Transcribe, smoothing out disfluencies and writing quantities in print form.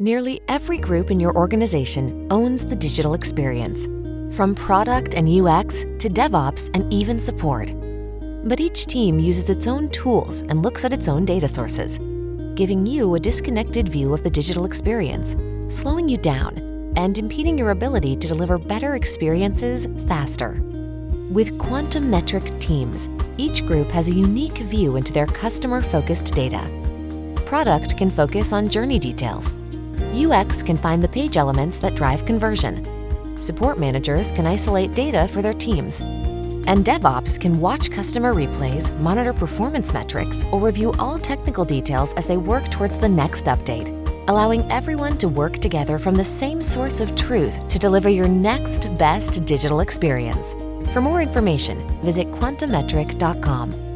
Nearly every group in your organization owns the digital experience, from product and UX to DevOps and even support. But each team uses its own tools and looks at its own data sources, giving you a disconnected view of the digital experience, slowing you down, and impeding your ability to deliver better experiences faster. With quantum metric teams, each group has a unique view into their customer-focused data. Product can focus on journey details. UX can find the page elements that drive conversion. Support managers can isolate data for their teams. And DevOps can watch customer replays, monitor performance metrics, or review all technical details as they work towards the next update, allowing everyone to work together from the same source of truth to deliver your next best digital experience. For more information, visit quantummetric.com.